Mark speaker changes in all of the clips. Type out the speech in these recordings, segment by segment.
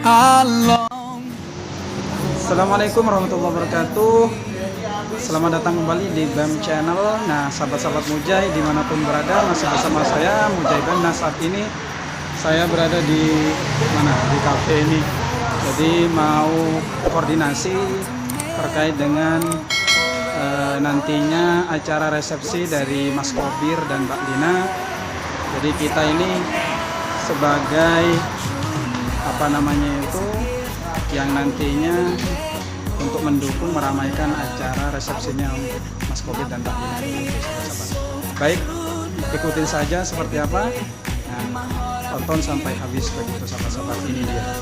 Speaker 1: along.
Speaker 2: Assalamualaikum warahmatullahi wabarakatuh. Selamat datang kembali di BEM Channel. Nah, sahabat-sahabat Mujai dimanapun berada, masih bersama saya Mujai BEM. Nah, saat ini saya berada di mana? Di cafe ini. Jadi mau koordinasi terkait dengan nantinya acara resepsi dari Mas Qobir dan Mbak Liana. Jadi kita ini sebagai yang nantinya untuk mendukung meramaikan acara resepsinya Mas Qobir dan Mbak Liana ini, sahabat-sahabat. Baik, ikutin saja seperti apa. Nah, tonton sampai habis begitu, sahabat-sahabat. Ini dia.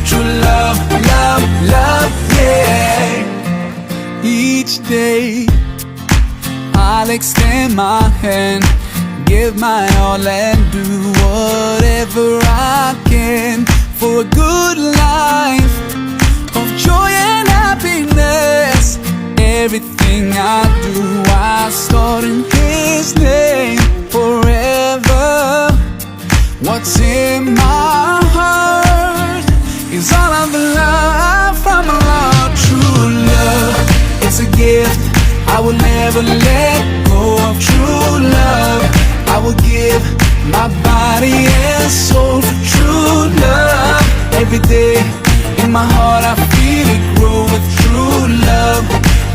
Speaker 1: True love, love, love, yeah. Each day I'll extend my hand, give my all and do whatever I can for a good life of joy and happiness. Everything I do, I start in His name forever. What's in my heart is all of the love from Allah. True love, it's a gift I will never let go of. True love, I will give my body and soul for true love. Every day in my heart I feel it grow with true love.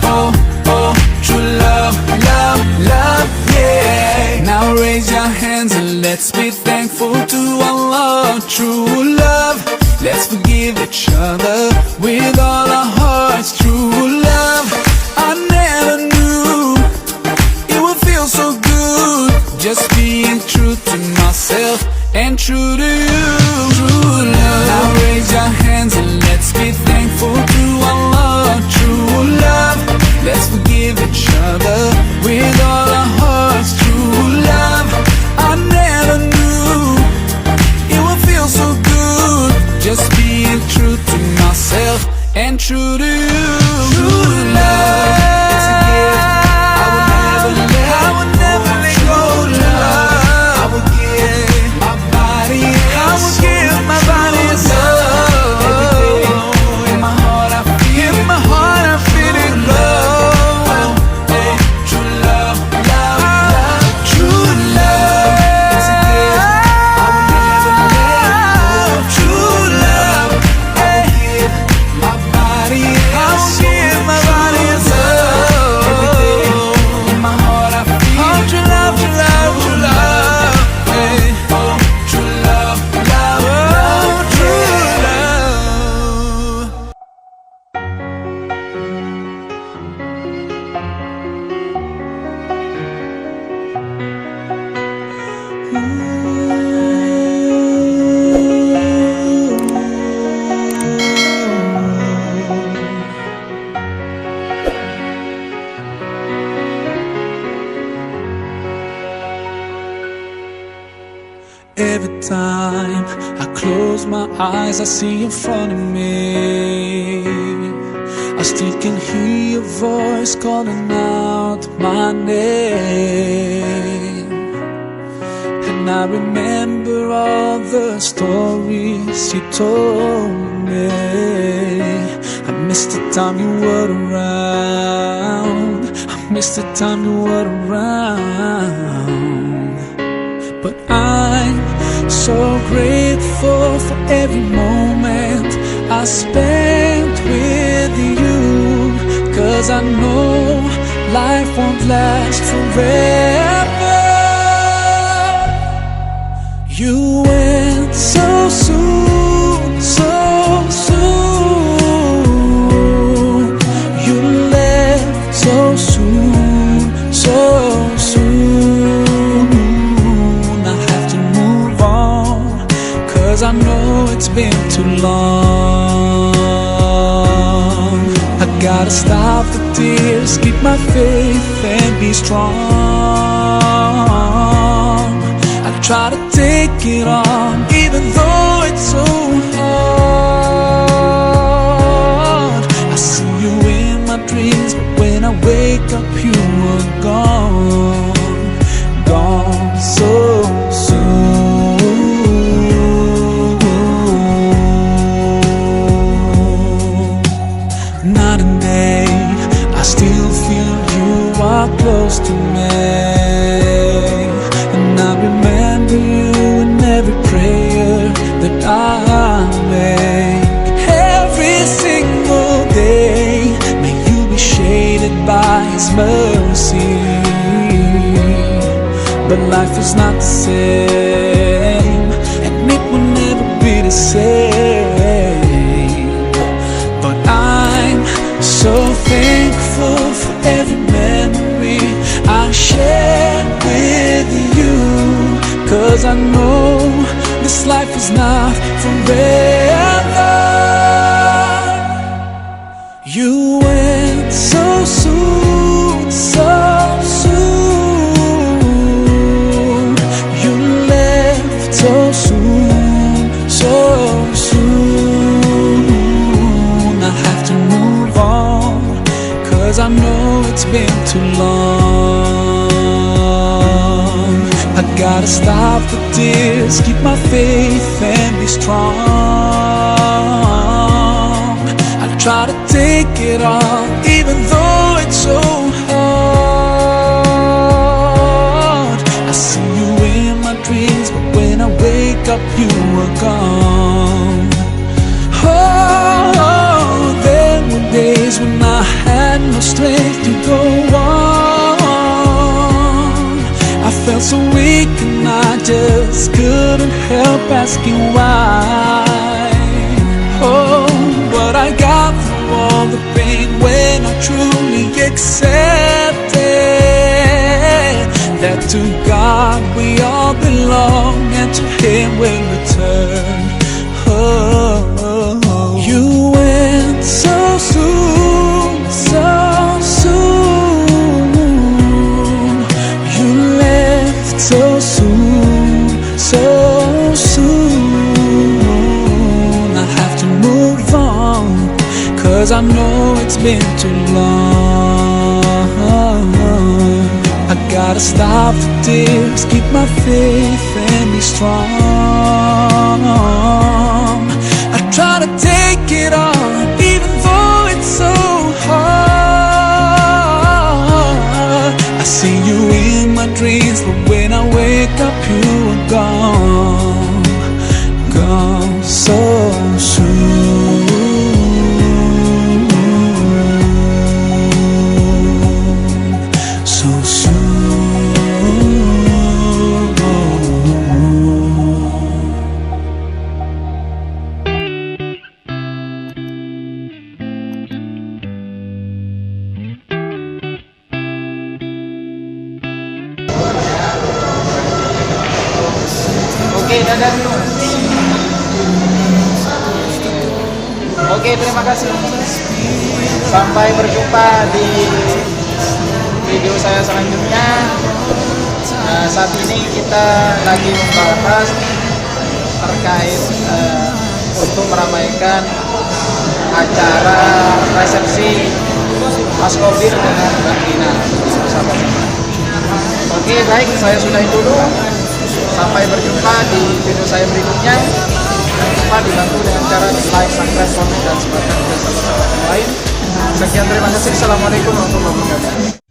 Speaker 1: Oh, oh, true love, love, love, yeah. Now raise your hands and let's be thankful to Allah. True love, let's forgive each other with all our hearts. True love, I never knew it would feel so good, just being true to myself and true to you. True love, now raise your hands and let's be thankful to Allah. True love, let's forgive each other with all our hearts. True love, I never knew it would feel so good, just being true to myself and true to you. True love, it's a gift I will never let go. I will give my body and soul. Every day in my heart I feel it glow. Oh, true love, love, love, true love. It's a gift I will never let go. True love, I will give my body and soul. Every day in my heart I feel true love, true love, true love. Oh, true love, love, love, true love. Every time I close my eyes, I see in front of me. I still can hear your voice calling out my name. And I remember all the stories you told me. I miss the time you were around. I miss the time you were around. But I'm so grateful for every moment I spent with you, 'cause I know life won't last forever. You went so soon, so soon. You left so soon, so soon. I know it's been too long. I gotta stop the tears, keep my faith and be strong. I try to take it on, even though it's so hard. I see you in my dreams, but when I wake up you were gone, gone so soon. are close to me, and I remember you in every prayer that I make. Every single day, may you be shaded by His mercy. But life is not the same, and it will never be the same. But I'm so thankful for every memory I shared with you, 'cause I know this life is not forever. You went so soon, so soon. You left so soon, so soon. I have to move on, 'cause I know it's been too long. I gotta stop the tears, keep my faith and be strong. I try to take it all, even though it's so hard. I see you in my dreams, but when I wake up you are gone. Oh, there were days when I had no strength to go on. I felt so weak and I just couldn't help asking why. Oh, but I got through all the pain when I truly accepted that to God we all belong, and to Him we'll return. Oh, you went so soon, so soon. You left so soon, so soon. I have to move on, 'cause I know it's been too long. I gotta stop the tears, keep my faith and be strong. I try to take it on, even though it's so hard. I see you in my dreams, but when I wake up you are gone, gone so soon. So
Speaker 2: Oke, dadah. Oke, terima kasih. Sampai berjumpa di video saya selanjutnya. Nah, saat ini kita lagi membahas terkait untuk meramaikan acara resepsi Mas Qobir dengan Mbak Liana. Oke, baik, saya sudahi dulu. Sampai berjumpa di video saya berikutnya. Jangan lupa dibantu dengan cara di like, subscribe, komen, dan sebarkan ke sahabat-sahabat yang lain. Sekian, terima kasih. Assalamualaikum warahmatullahi wabarakatuh.